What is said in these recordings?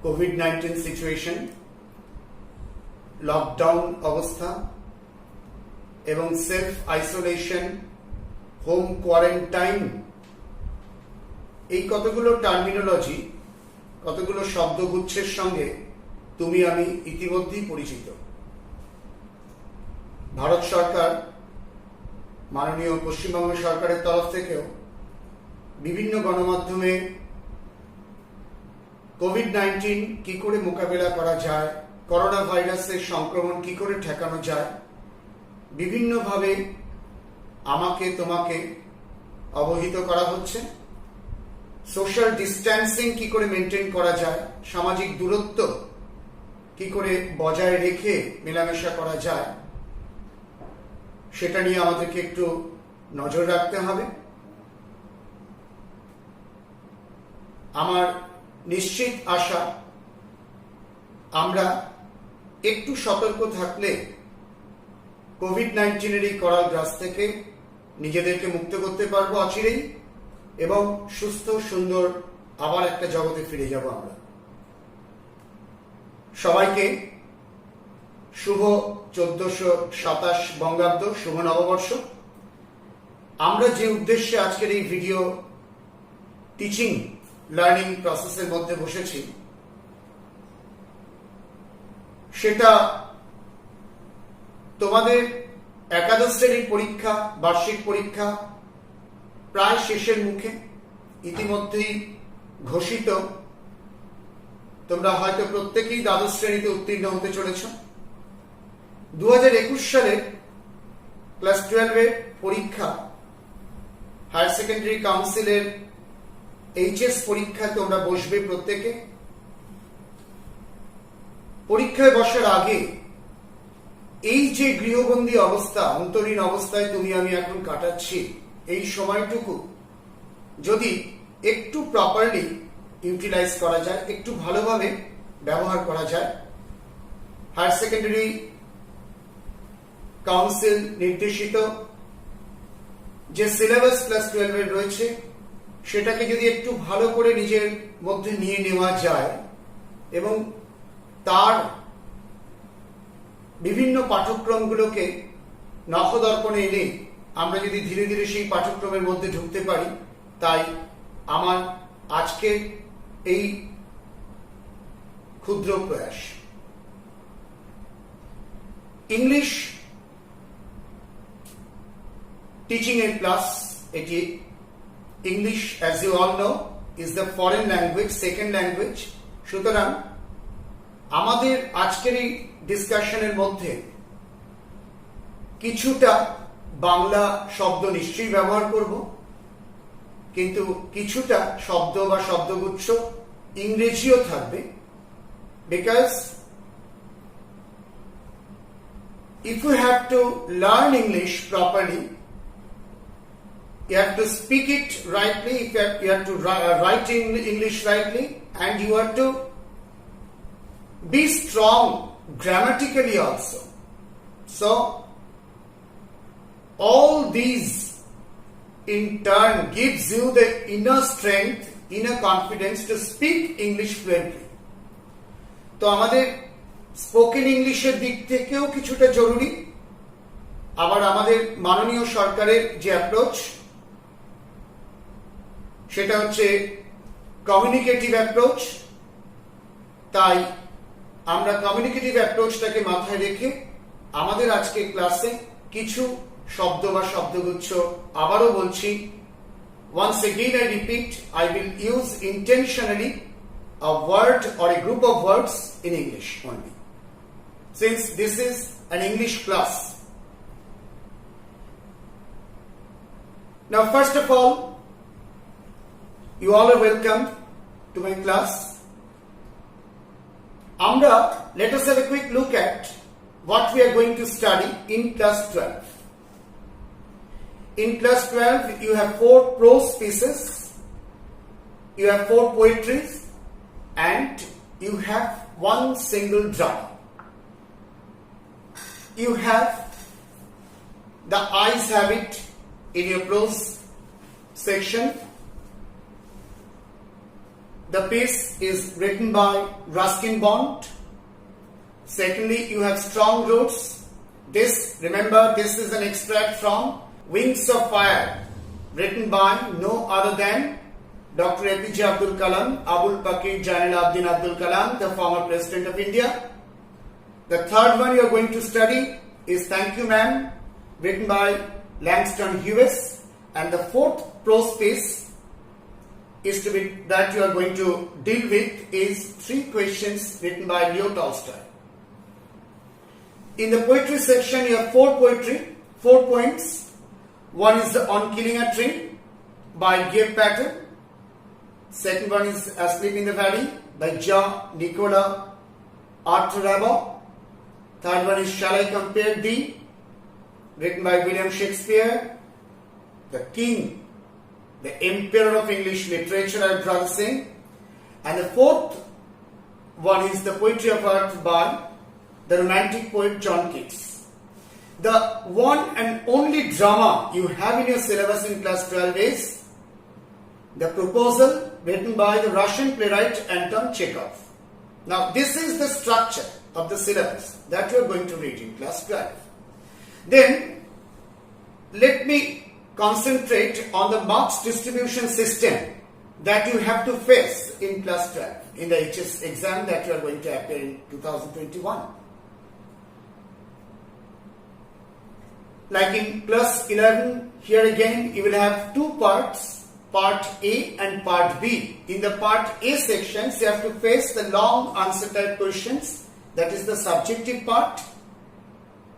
COVID-19 situation, lockdown অবস্থা এবং self isolation, home quarantine, এই কতগুলো টার্মিনোলজি, কতগুলো শব্দগুচ্ছের সঙ্গে তুমি আমি ইতিমধ্যেই পরিচিত। ভারত সরকার, মাননীয় পশ্চিমবঙ্গ সরকারের তরফ থেকেও বিভিন্ন গণমাধ্যমে কোভিড-19 কি করে মোকাবেলা করা যায়, করোনা ভাইরাসের সংক্রমণ কি করে ঠেকানো যায়, বিভিন্নভাবে আমাকে তোমাকে অবহিত করা হচ্ছে। সোশ্যাল ডিস্ট্যান্সিং কি করে মেনটেন করা যায়, সামাজিক দূরত্ব কি করে বজায় রেখে মেলামেশা করা যায়, সেটা নিয়ে আমাদেরকে একটু নজর রাখতে হবে। আমার নিশ্চিত আশা, আমরা একটু সতর্ক থাকলে কোভিড-19 এই করাল গ্রাস থেকে নিজেদেরকে মুক্ত করতে পারবো অচিরেই এবং সুস্থ সুন্দর আবার একটা জগতে ফিরে যাব আমরা। সবাইকে শুভ 1427 বঙ্গাব্দ, শুভ নববর্ষ। আমরা যে উদ্দেশ্যে আজকের এই ভিডিও টিচিং লার্নিং প্রসেসের মধ্যে বসেছি, সেটা তোমাদের একাদশ শ্রেণীর পরীক্ষা, বার্ষিক পরীক্ষা প্রায় শেষের মুখে, ইতিমধ্যেই ঘোষিত। তোমরা হয়তো প্রত্যেকেই দ্বাদশ শ্রেণীতে উত্তীর্ণ হতে চলেছ। 2021 সালে ক্লাস 12 এর পরীক্ষা, হায়ার সেকেন্ডারি কাউন্সিলের এইচএস পরীক্ষায় তোমরা বসবে প্রত্যেকে। পরীক্ষায় বসার আগে এই যে গৃহবন্দী অবস্থা, অন্তরীণ অবস্থায় তুমি আমি এখন কাটাচ্ছি, এই সময়টুকু যদি একটু প্রপারলি ইউটিলাইজ করা যায়, একটু ভালোভাবে ব্যবহার করা যায়, হায়ার সেকেন্ডারি কাউন্সিল নির্দেশিত যে সিলেবাস ক্লাস 12 এর রয়েছে, সেটাকে যদি একটু ভালো করে নিজের মধ্যে নিয়ে নেওয়া যায় এবং তার বিভিন্ন পাঠ্যক্রমগুলোকে নখদর্পণে এনে আমরা যদি ধীরে ধীরে সেই পাঠ্যক্রমের মধ্যে ঢুকতে পারি, তাই আমার আজকের এই ক্ষুদ্র প্রয়াস। ইংলিশ টিচিং এর ক্লাস এটি। English, as you all know, is the foreign language, second language. সুতরাং আমাদের আজকের এই ডিসকাশনের মধ্যে কিছুটা বাংলা শব্দ নিশ্চয়ই ব্যবহার করব, কিন্তু কিছুটা শব্দ বা শব্দগুচ্ছ ইংরেজিও থাকবে। Because if you have to learn English properly, you have to speak it rightly, you have to write in English rightly, and you have to be strong grammatically also. So all these in turn gives you the inner strength, inner confidence to speak English fluently. তো আমাদের spoken ইংলিশের দিক থেকেও কিছুটা জরুরি। আবার আমাদের মাননীয় সরকারের যে অ্যাপ্রোচ, সেটা হচ্ছে কমিউনিকেটিভ অ্যাপ্রোচ। তাই আমরা কমিউনিকেটিভ অ্যাপ্রোচটাকে মাথায় রেখে আমাদের আজকে ক্লাসে কিছু শব্দ বা শব্দগুচ্ছ, আবারও বলছি, once again I repeat, I will use intentionally a word or a group of words in English only, since this is an English class. Now first of all, you all are welcome to my class. Let us have a quick look at what we are going to study in class 12. In class 12, you have 4 prose pieces, you have 4 poetries, and you have 1 single drama. You have the eyes have it in your prose section. The piece is written by Ruskin Bond. Secondly, you have Strong Roots. Remember, this is an extract from Wings of Fire, written by no other than Dr. APJ Abdul Kalam, Abul Pakir Jainal Abidin Abdul Kalam, the former President of India. The third one you are going to study is Thank You Ma'am, written by Langston Hughes. And the fourth prose piece that you are going to deal with is 3 questions written by Leo Tolstoy. In the poetry section, you have 4 poems. One is On Killing a Tree by Geoff Patel. Second one is Asleep in the Valley by Jean-Nicolas Arthuret. Third one is Shall I Compare Thee, written by William Shakespeare, the king, the emperor of English literature, I would rather say. And the fourth one is The Poetry of Earth by the romantic poet John Keats. The one and only drama you have in your syllabus in class 12 is The Proposal, written by the Russian playwright Anton Chekhov. Now, this is the structure of the syllabus that you are going to read in class 12. Then, let me concentrate on the marks distribution system that you have to face in class 12 in the HS exam that you are going to appear in 2021. Like in class 11, here again you will have 2 parts, part A and part B. In the part A sections, you have to face the long answer type questions, that is the subjective part,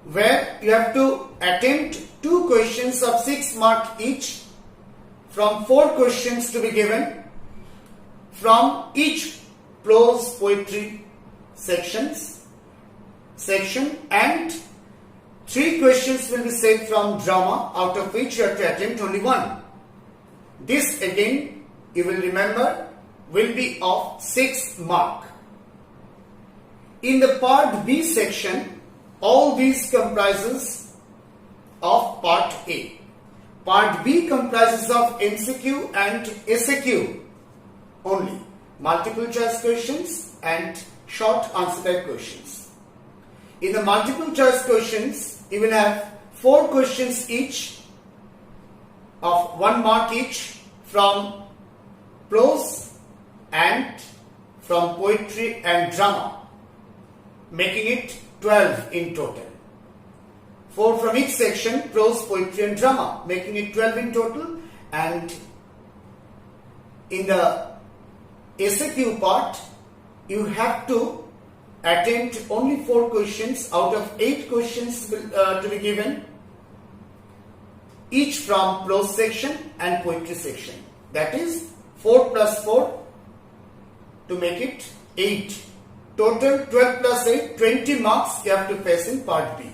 where you have to attempt 2 questions of 6 marks each from 4 questions to be given from each prose poetry section, and 3 questions will be set from drama, out of which you have to attempt only 1. This again, you will remember, will be of 6 marks. In the part B section, all these comprises of part A. Part B comprises of MCQ and SAQ only, multiple choice questions and short answer type questions. In the multiple choice questions, you will have 4 questions each of 1 mark each from prose and from poetry and drama, making it 12 in total. 4 from each section, prose, poetry and drama, making it 12 in total. And in the SAQ part, you have to attempt only 4 questions out of 8 questions to be given, each from prose section and poetry section. That is 4 plus 4 to make it 8. Total 12 plus 8, 20 marks you have to face in part B.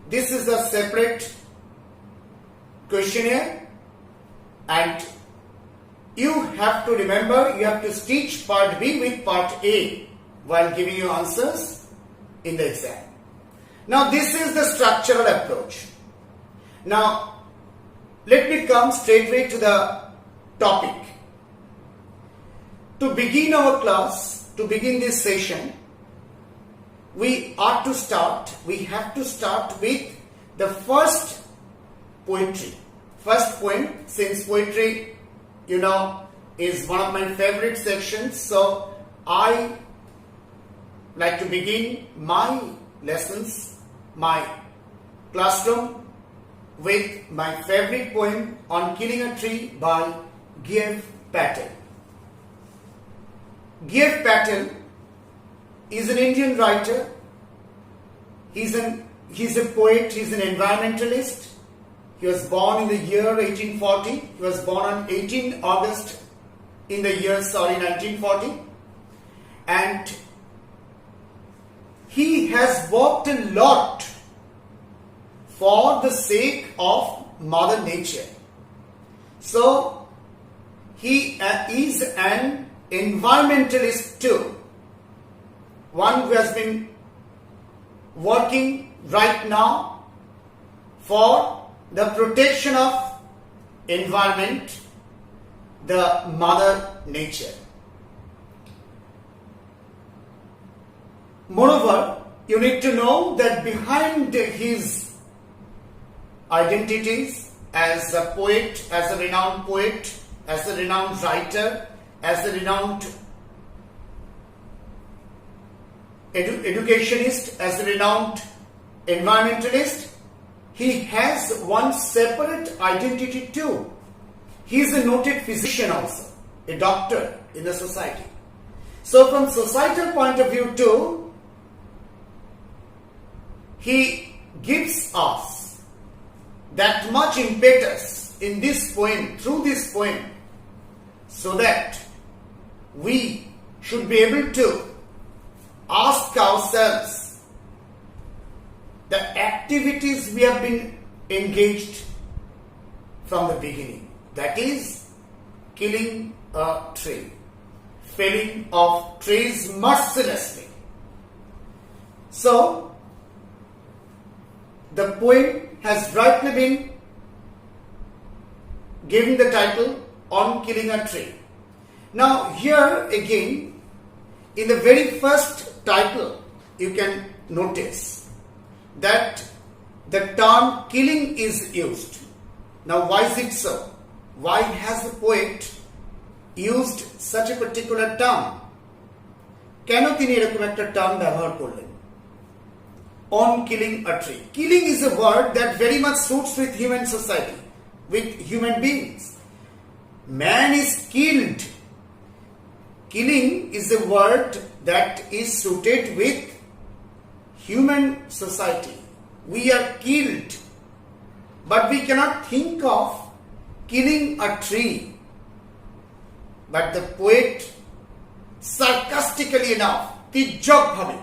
This is a separate questionnaire, and you have to remember, you have to stitch part B with part A while giving your answers in the exam. Now, this is the structural approach. Now, let me come straightway to the topic. To begin our class, to begin this session, we have to start with the first poetry. First poem, since poetry, is one of my favorite sections, so I like to begin my lessons, my classroom, with my favorite poem, On Killing a Tree by Geoff Patel. Geoff Patel is an Indian writer. He's a poet, he's an environmentalist. He was born in the year 1840. He was born on 18 August in the year 1940. And he has worked a lot for the sake of Mother Nature. So, he is an environmentalist too. One who has been working right now for the protection of environment, the Mother Nature. Moreover, you need to know that behind his identities as a poet, as a renowned poet, as a renowned writer, as a renowned educationist, as a renowned environmentalist, he has one separate identity too. He is a noted physician also, a doctor in the society. So from societal point of view too, he gives us that much impetus in this poem, through this poem, so that we should be able to ask ourselves the activities we have been engaged from the beginning. That is, killing a tree, felling of trees mercilessly. So, the poem has rightly been given the title On Killing a Tree. Now, here again, in the very first title, you can notice that the term killing is used. Now, why is it so? Why has the poet used such a particular term? কেন তিনি এরকম একটা term ব্যবহার করলেন? On killing a tree. Killing is a word that very much suits with human society, with human beings. Man is killed. Killing is a word that is suited with human society. We are killed, but we cannot think of killing a tree. But the poet, sarcastically enough, তির্যক ভাবে,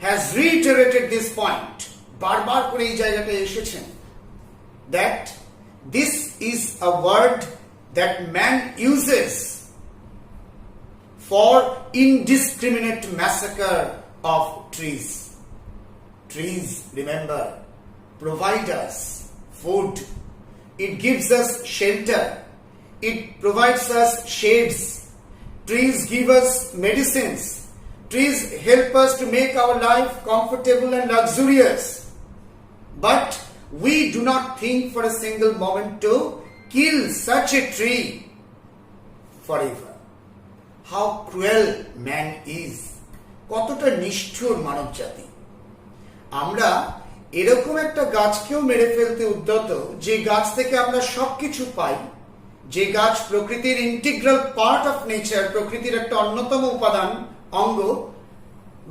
has reiterated this point, বারবার করে এই জায়গাটায় এসেছেন, that this is a word that man uses for indiscriminate massacre of trees. Trees, remember, provide us food. It gives us shelter. It provides us shades. Trees give us medicines. Trees help us to make our life comfortable and luxurious. But we do not think for a single moment to kill such a tree forever. How cruel man is. কতটা নিষ্ঠুর মানব জাতি। আমরা এরকম একটা গাছকেও মেরে ফেলতে উদ্যত, যে গাছ থেকে আমরা সবকিছু পাই, যে গাছ প্রকৃতির ইন্টিগ্রাল পার্ট অফ নেচার, প্রকৃতির একটা অন্যতম উপাদান, অঙ্গ,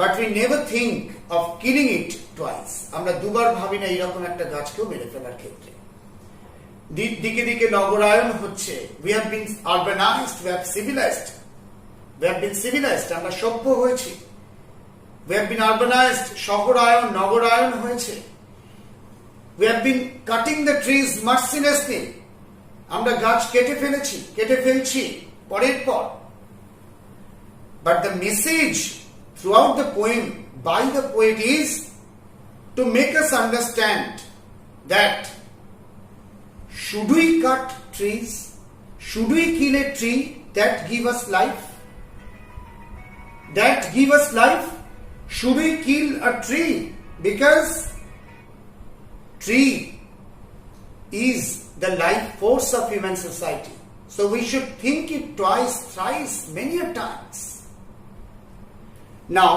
but we never think of killing it twice. আমরা দুবার ভাবি না এইরকম একটা গাছকেও মেরে ফেলার ক্ষেত্রে। দিকে দিকে নগরায়ন হচ্ছে, we have been urbanised, we have civilised, we have been civilised, আমরা সভ্য হয়েছি। We have been urbanized, শহরায়ন, নগরায়ন হয়েছে। We have been cutting the trees mercilessly. আমরা গাছ কেটে ফেলছি পরের পর। But the message throughout the poem by the poet is to make us understand that should we cut trees? Should we kill a tree that give us life? That give us life? Should we kill a tree? Because tree is the life force of human society. So we should think it twice, thrice, many a times. Now,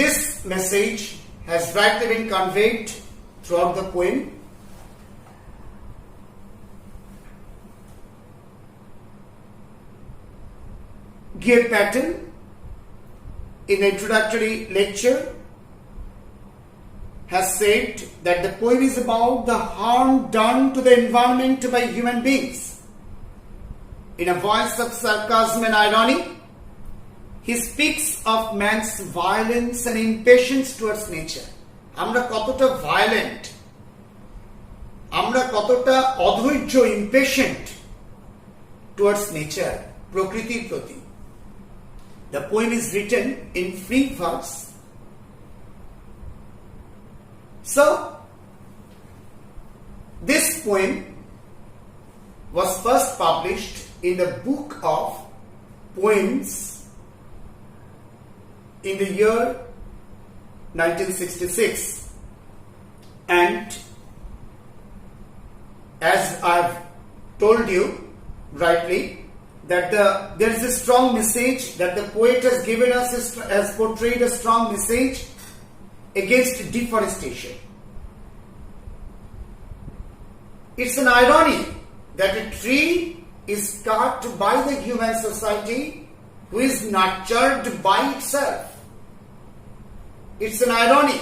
this message has rightly been conveyed throughout the poem. Gear Patten, in the introductory lecture, has said that the poem is about the harm done to the environment by human beings. In a voice of sarcasm and irony, he speaks of man's violence and impatience towards nature. আমরা কতটা violent, আমরা কতটা অধৈর্য, impatient towards nature, প্রকৃতির প্রতি। The poem is written in free verse. So, this poem was first published in the book of poems in the year 1966, and as I've told you rightly, that there is a strong message that the poet has given us, has portrayed a strong message against deforestation. It's an irony that a tree is cut by the human society who is nurtured by itself. It's an irony.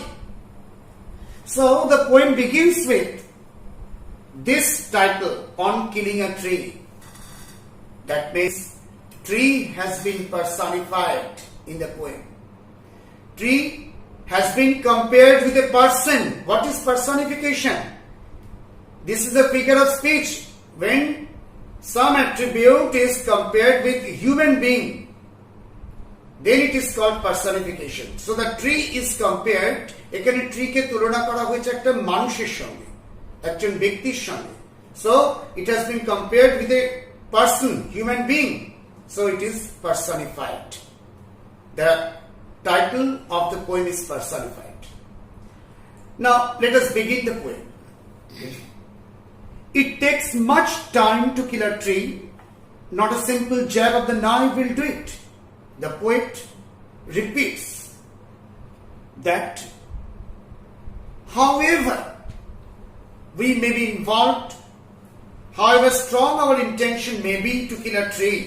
So the poem begins with this title, On Killing a Tree. That means tree has been personified in the poem. Tree has been compared with a person. What is personification? This is a figure of speech. When some attribute is compared with human being, then it is called personification. So the tree is compared, এখানে tree কে তুলনা করা হয়েছে একটা মানুষের সঙ্গে, একজন ব্যক্তির সঙ্গে. So it has been compared with a person, human being. So it is personified. The title of the poem is personified. Now let us begin the poem. It takes much time to kill a tree. Not a simple jab of the knife will do it. The poet repeats that however we may be involved, however strong our intention may be to kill a tree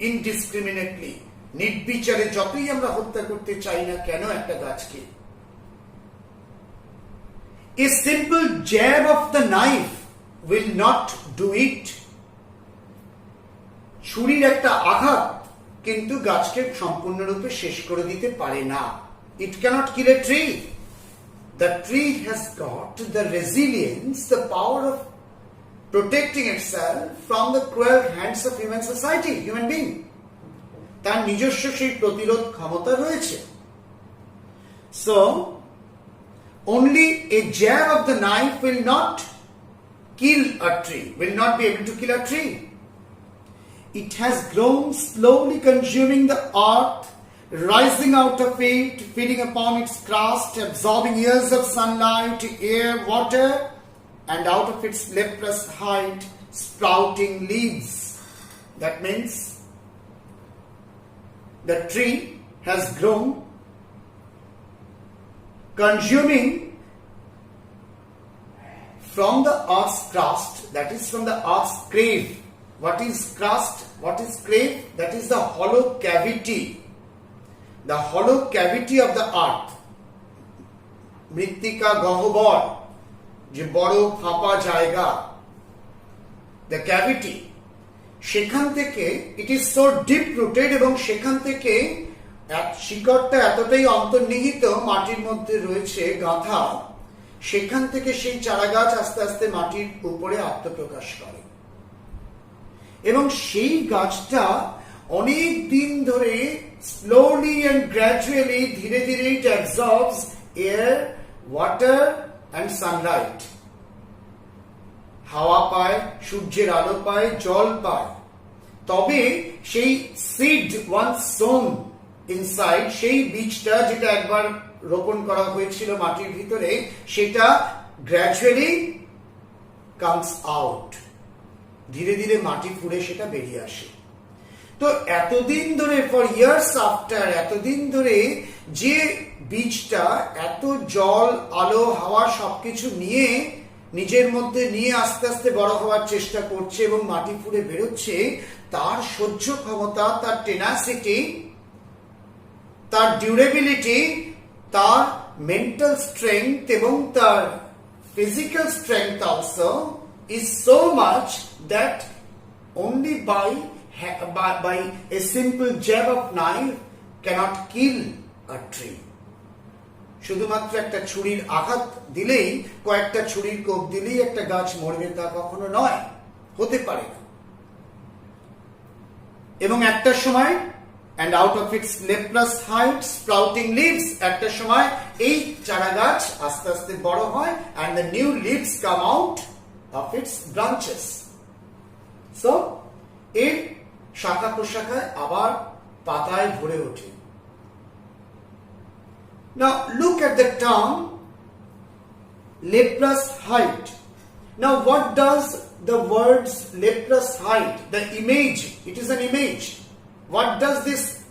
indiscriminately, নির্বিচারে যতই আমরা হত্যা করতে চাই না কেন একটা গাছকে, a simple jab of the knife will not do it. ছুরির একটা আঘাত কিন্তু গাছকে সম্পূর্ণরূপে শেষ করে দিতে পারে না. It cannot kill a tree. The tree has got the resilience, the power of protecting itself from the cruel hands of human society, human being. তার নিজস্ব সেই প্রতিরোধ ক্ষমতা রয়েছে. So only a jab of the knife will not kill a tree, will not be able to kill a tree. It has grown, slowly consuming the earth, rising out of it, feeding upon its crust, absorbing years of sunlight, air, water, and out of its leprous height, sprouting leaves. That means the tree has grown, consuming from the earth's crust, that is from the earth's grave. What is crust? What is grave? That is the hollow cavity. The hollow cavity of the earth. মৃত্তিকা গহ্বর, যে বড় ফাঁপা জায়গা, the cavity, সেখান থেকে it is so deep rooted, এবং সেখান থেকে শিকড়টা এতটাই অন্তর্নিহিত মাটির মধ্যে রয়েছে গাঁথা, সেখান থেকে সেই চারা গাছ আস্তে আস্তে মাটির উপরে আত্মপ্রকাশ করে, এবং সেই গাছটা অনেক দিন ধরে slowly and gradually, ধীরে ধীরে it absorbs air, water and sunlight. হাওয়া পায়, সূর্যের আলো পায়, জল পায়, তবে সেই seed once sown inside, সেই বীজটা যেটা একবার রোপণ করা হয়েছিল মাটির ভিতরে, সেটা gradually comes out. ধীরে ধীরে মাটি ফুঁড়ে সেটা বেরিয়ে আসে. তো এতদিন ধরে ফর ইয়ার্স আফটার, এতদিন ধরে যে বীজটা এত জল, আলো, হাওয়া সবকিছু নিয়ে নিজের মধ্যে নিয়ে আস্তে আস্তে বড় হওয়ার চেষ্টা করছে এবং মাটি ফুঁড়ে বেরোচ্ছে, তার সহ্য ক্ষমতা, তার টেনাসিটি, তার ডিউরেবিলিটি, তার মেন্টাল স্ট্রেংথ এবং তার physical strength also is so much that only by a simple jab of knife cannot kill a tree. শুধুমাত্র একটা ছুরির আঘাত দিলেই, কয়েকটা ছুরির কোপ দিলেই একটা গাছ মরবে তা কখনো নয়, হতে পারে না। এবং একটা সময় and out of its leprous height sprouting leaves, একটা সময় এই চারা গাছ আস্তে আস্তে বড় হয় and the new leaves come out of its branches. So এর শাখা প্রশাখায় আবার পাতায় ভরে ওঠে। Now look at the term leprous height. Now what does the words leprous height, the image, it is an image. What does this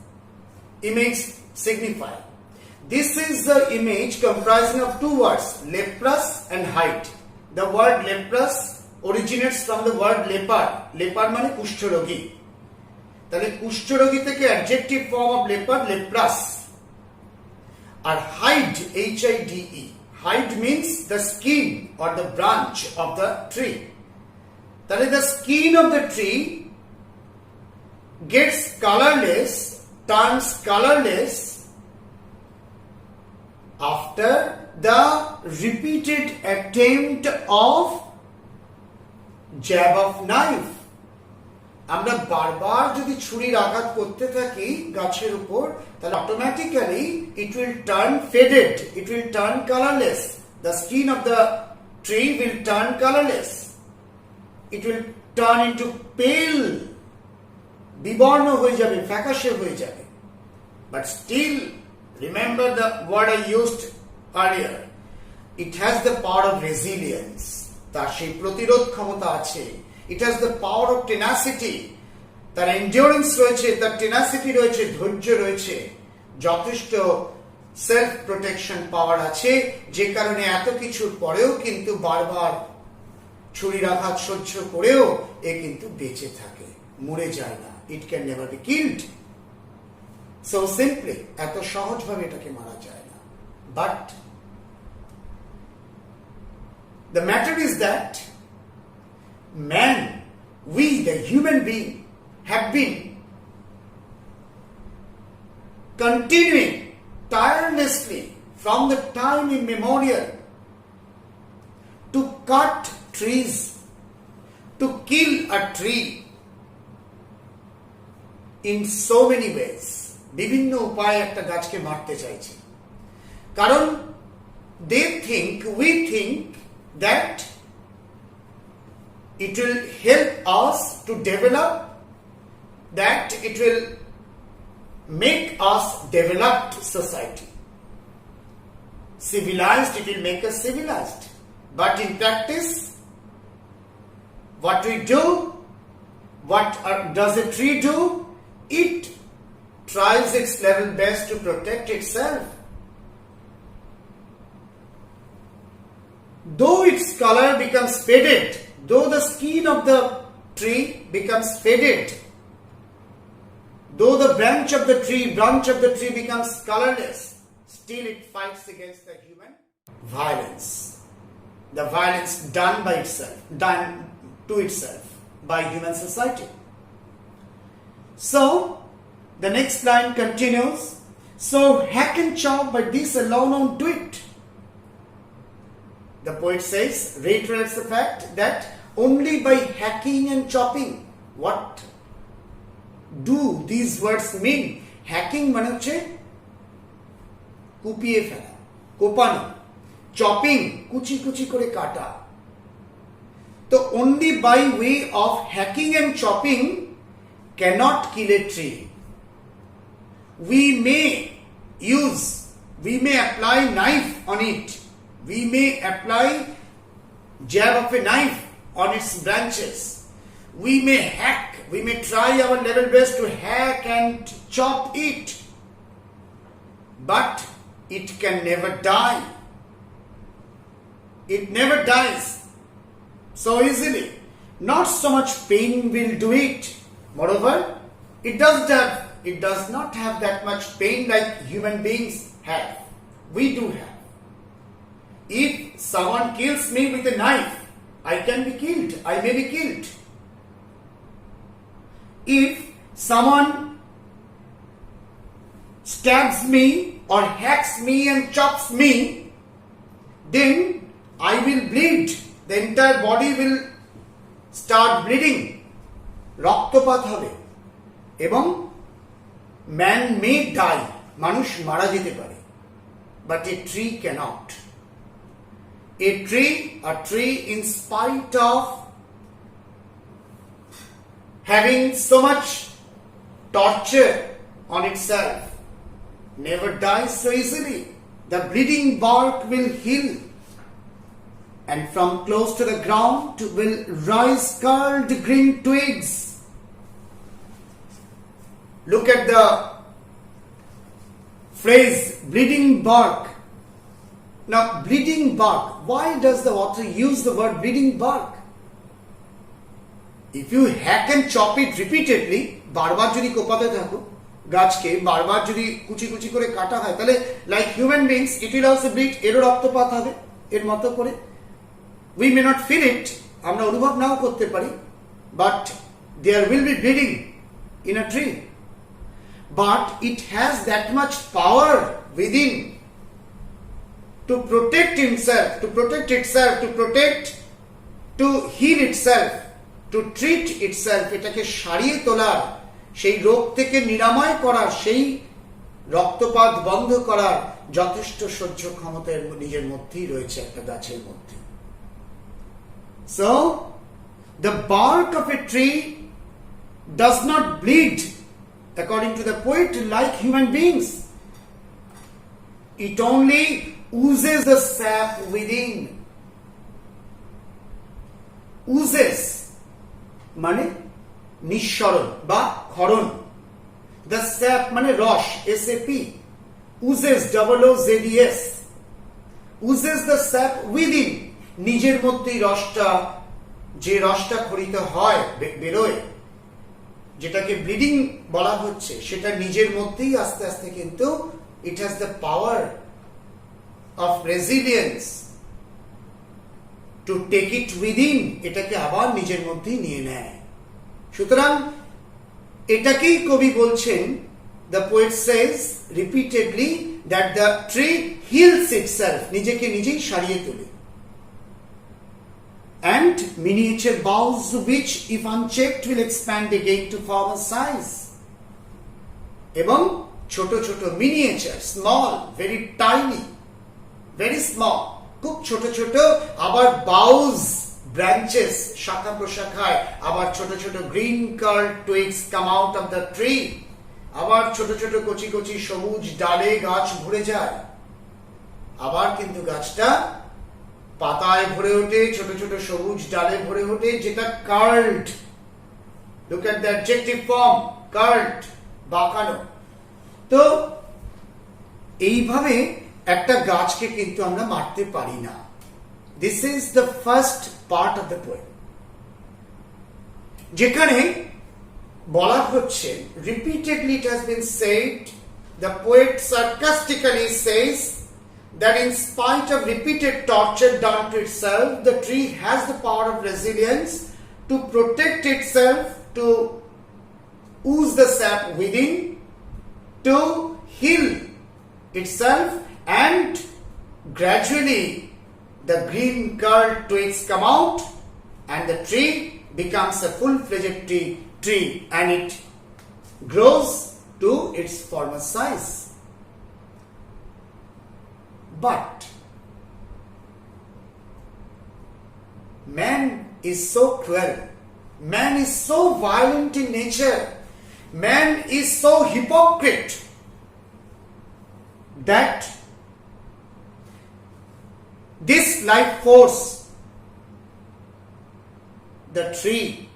image signify? This is the image comprising of two words, leprous and height. The word leprous originates from the word leper. Leper মানে কুষ্ঠরোগী। তাহলে কুষ্ঠরোগী থেকে adjective form of leper, leprous. R hide, H-I-D-E. Hide means the skin or the branch of the tree. That is, the skin of the tree gets colorless, turns colorless after the repeated attempt of jab of knife. আমরা বারবার যদি ছুরির আঘাত করতে থাকি গাছের উপর, তাহলে automatically it will turn faded, it will turn colorless. The skin of the tree will turn colorless. It will turn into pale, বিবর্ণ হয়ে যাবে, ফ্যাকাশে হয়ে যাবে। But still, remember the word I used earlier. It has the power of resilience. তার সেই প্রতিরোধ ক্ষমতা আছে। It has the power of tenacity. তার endurance রয়েছে, তার tenacity রয়েছে, ধৈর্য রয়েছে, যথেষ্ট সেলফ প্রোটেকশন পাওয়ার আছে, যে কারণে এত কিছুর পরেও কিন্তু বারবার ছুরির আঘাত সহ্য করেও এ কিন্তু বেঁচে থাকে, মরে যায় না। It can never be killed. So simply, এত সহজভাবে এটাকে মারা যায় না। But the matter is that man, we the human being, have been continuing tirelessly from the time immemorial to cut trees, to kill a tree in so many ways. বিভিন্ন উপায়ে একটা গাছকে মারতে চাইছে, কারণ we think that it will help us to develop, that it will make us developed society. Civilized, it will make us civilized. But in practice, what we do, what does a tree do? It tries its level best to protect itself. Though its color becomes faded, though the skin of the tree becomes faded, though the branch of the tree becomes colorless, still it fights against the human violence. The violence done to itself by human society. So, the next line continues, so hack and chop, but this alone won't do it. The poet says, reiterates the fact that only by hacking and chopping. What do these words mean? Hacking মানে হচ্ছে কুপিয়ে ফেলা, কোপানো, chopping কুচি কুচি করে কাটা। তো only by way of hacking and chopping cannot kill a tree. We may apply knife on it. We may apply jab of a knife on its branches. We may hack, we may try our level best to hack and chop it. But it can never die. It never dies so easily. Not so much pain will do it. Moreover, it does not have that much pain like human beings have. We do have. If someone kills me with a knife, I can be killed. I may be killed. If someone stabs me or hacks me and chops me, then I will bleed. The entire body will start bleeding. রক্তপাত হবে এবং man may die, মানুষ মারা যেতে পারে, but a tree cannot. A tree in spite of having so much torture on itself never dies so easily. the bleeding bark will heal, and from close to the ground will rise curled green twigs. Look at the phrase bleeding bark. Now, bleeding bark, why does the author use the word bleeding bark? If you hack and chop it repeatedly, বারবার যদি কোপাতে থাকো গাছকে, বারবার যদি কুচি কুচি করে কাটা হয়, তাহলে like human beings it will also bleed, এরও রক্তপাত হবে এর মতো করে। We may not feel it, আমরা অনুভব নাও করতে পারি, but there will be bleeding in a tree, but it has that much power within to protect himself, to protect itself, to heal itself, to treat itself, এটাকে সারিয়ে তোলার, সেই রোগ থেকে নিরাময় করার, সেই রক্তপাত বন্ধ করার যথেষ্ট সহ্য ক্ষমতা নিজের মধ্যেই রয়েছে একটা গাছের মধ্যে। So, the bark of a tree does not bleed, according to the poet, like human beings. It only oozes the sap within. Oozes মানে নিঃসরণ বা ক্ষরণ, the sap মানে রস, SAP, oozes, OOZES, oozes the sap within, নিজের মধ্যেই রসটা, যে রসটা খরিত হয় বেরোয়, যেটাকে ব্লিডিং বলা হচ্ছে, সেটা নিজের মধ্যেই আস্তে আস্তে কিন্তু it has the power of resilience to take it within, এটাকে আবার নিজের মধ্যেই নিয়ে নেয়। সুতরাং এটাকেই কবি বলছেন, the poet says repeatedly that the tree heals itself, নিজেকে নিজেই সারিয়ে তোলে, and miniature boughs which if unchecked will expand again to form a size, এবং ছোট ছোট miniature, small, very tiny, very small, খুব ছোট ছোট, আবার বাউজ, ব্রাঞ্চেস, শাখা প্রশাখায়, আবার ছোট ছোট green card twigs come out of the tree, আবার ছোট ছোট কচি কচি সবুজ ডালে গাছ ভরে যায়, আবার কিন্তু গাছটা পাতায় ভরে ওঠে, ছোট ছোট সবুজ ডালে ভরে ওঠে, যেটা curled. Look at the adjective form, curled, বাঁকানো। তো এইভাবে একটা গাছকে কিন্তু আমরা মারতে পারি না। This is the first part of the poem, যেখানে বলা হচ্ছে, repeatedly it has been said, the poet sarcastically says that in spite of repeated torture done to itself, the tree has the power of resilience to protect itself, to ooze the sap within, to heal itself, and gradually the green curled twigs come out and the tree becomes a full-fledged tree and it grows to its former size. But man is so cruel, man is so violent in nature, man is so hypocrite that this life force, the tree,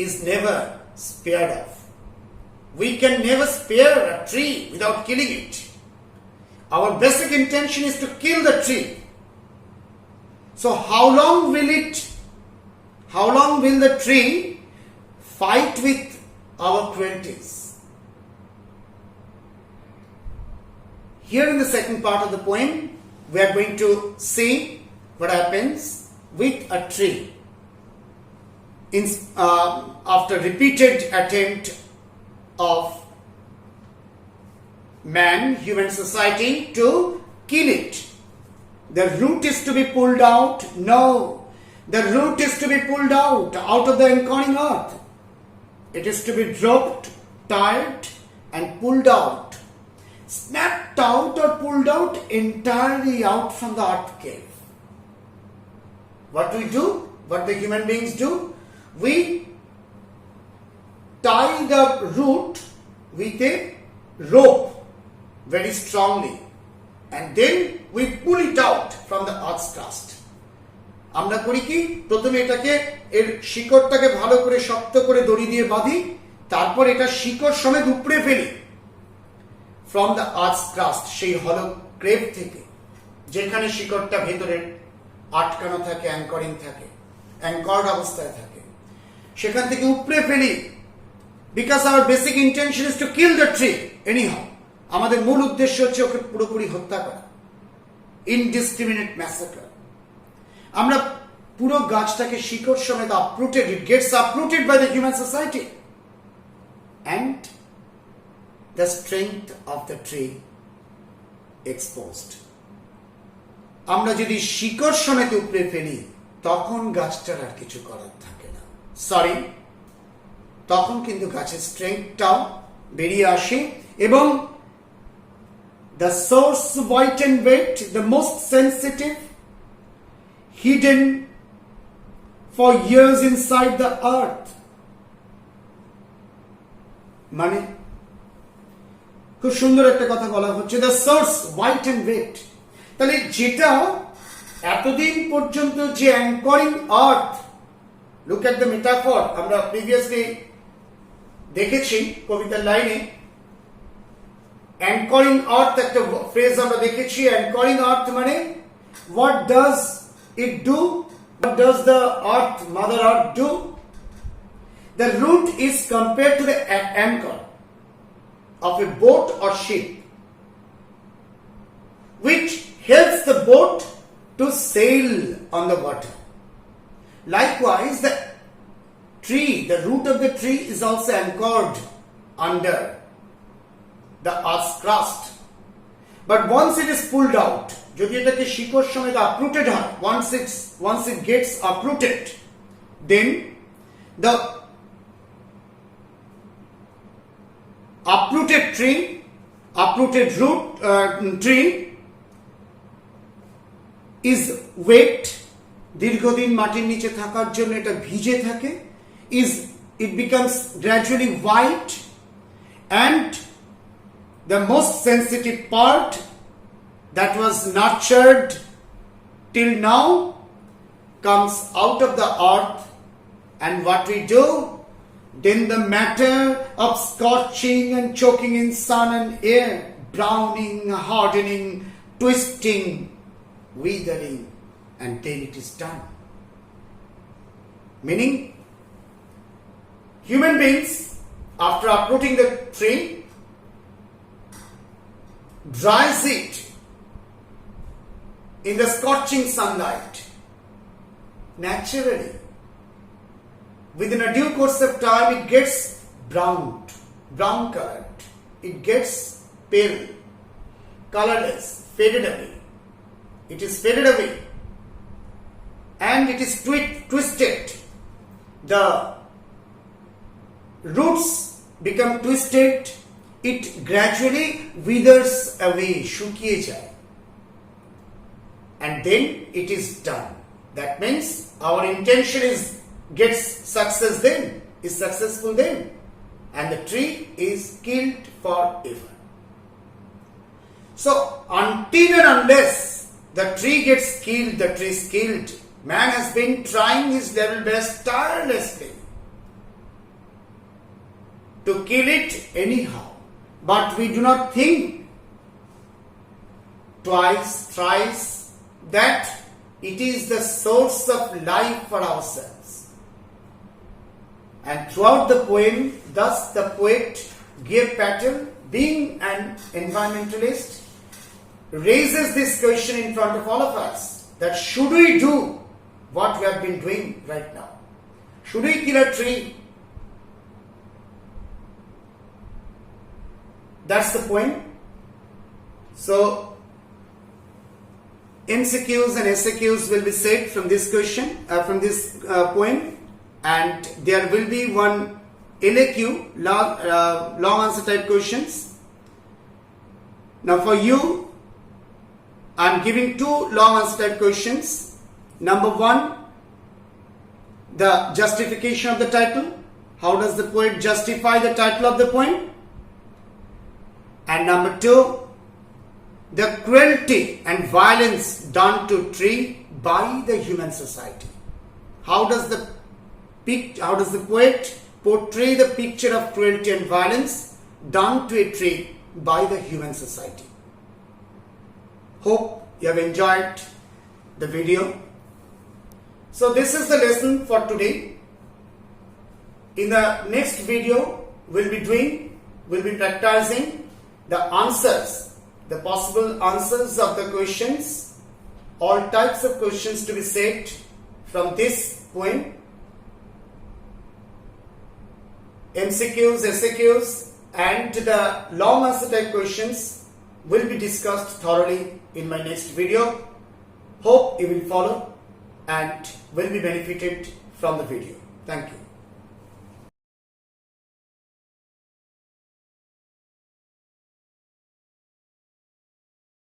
is never spared of. We can never spare a tree without killing it. Our basic intention is to kill the tree. So how long will the tree fight with our cruelties? Here in the second part of the poem, we are going to see what happens with a tree after repeated attempt of man, human society, to kill it. The root is to be pulled out. No, the root is to be pulled out of the enconing earth. It is to be dropped, tied, and pulled out, snapped out or pulled out entirely out from the earth cave. What we do, what the human beings do, we tie the root with a rope very strongly, and then we pull it out from the earth's crust. আমরা করি কি, প্রথমে এটাকে এর শিকড়টাকে ভালো করে শক্ত করে দড়ি দিয়ে বাঁধি, তারপর এটা শিকড় সমেত উপড়ে ফেলি ফ্রম দ্য আর্থস ক্রাস্ট, সেই হলো ক্রেভ থেকে, যেখানে শিকড়টা ভেতরে আটকানো থাকে, অ্যাঙ্করিং থাকে, অ্যাঙ্কর্ড অবস্থায় থাকে, সেখান থেকে উপড়ে ফেলি। Because our basic intention is to kill the tree anyhow. আমাদের মূল উদ্দেশ্য হচ্ছে ওকে পুরোপুরি হত্যা করা, ইনডিসক্রিমিনেট ম্যাসাকার। আমরা পুরো গাছটাকে শিকড় সমেত uprooted, it gets uprooted by the human society, and the strength of the tree exposed. আমরা যদি শিকড় সমেত উপড়ে ফেলি, তখন গাছটার আর কিছু করার থাকে না, সরি, তখন কিন্তু গাছের স্ট্রেংথটাও বেরিয়ে আসে, এবং the source white and wet, the most sensitive, hidden for years inside the earth, মানে খুব সুন্দর একটা কথা বলা হচ্ছে, the source white and wet। তাহলে যেটা এতদিন পর্যন্ত যে anchoring earth, look at the metaphor, আমরা প্রিভিয়াসলি দেখেছি কবিতার লাইনে অ্যাঙ্করিং আর্থ একটা ফ্রেজ আমরা দেখেছি। অ্যাঙ্করিং আর্থ মানে what does it do? What does the earth, mother earth, do? The root is compared to the anchor of a boat or ship, which helps the boat to sail on the water. Likewise, the tree, the root of the tree is also anchored under the earth's crust. But once it is pulled out, যদি এটাকে শিকড় সমেত uprooted হয়, once it gets uprooted, then the uprooted root tree is wet, দীর্ঘদিন মাটির নিচে থাকার জন্য এটা ভিজে থাকে, it becomes gradually white, and the most sensitive part that was nurtured till now comes out of the earth, and what we do, then the matter of scorching and choking in sun and air, browning, hardening, twisting, withering, and then it is done. Meaning, human beings, after uprooting the tree, dries it in the scorching sunlight. Naturally, within a due course of time, it gets brown colored, it gets pale, colorless, faded away. It is faded away, and it is twisted. The roots become twisted, it gradually withers away, শুকিয়ে যায়, and then it is done. That means our intention gets success then, is successful then, and the tree is killed forever. So until and unless the tree gets killed, the tree is killed. Man has been trying his level best tirelessly to kill it anyhow, but we do not think twice, thrice, that it is the source of life for ourselves. And throughout the poem, thus the poet Gear Patel, being an environmentalist, raises this question in front of all of us, that should we do what we have been doing right now? Should we kill a tree? That's the point. So MCQs and SAQs will be said from this question, from this poem, and there will be one LAQ, long answer type questions. Now for you, I am giving two long answer type questions. Number one, the justification of the title. How does the poet justify the title of the poem? And number two, the cruelty and violence done to tree by the human society. How does the poet portray the picture of cruelty and violence done to a tree by the human society? Hope you have enjoyed the video. So this is the lesson for today. In the next video, we'll be practicing the answers, the possible answers of the questions, all types of questions to be said from this poem. MCQs, SAQs and the long answer type questions will be discussed thoroughly in my next video. Hope you will follow and will be benefited from the video. Thank you.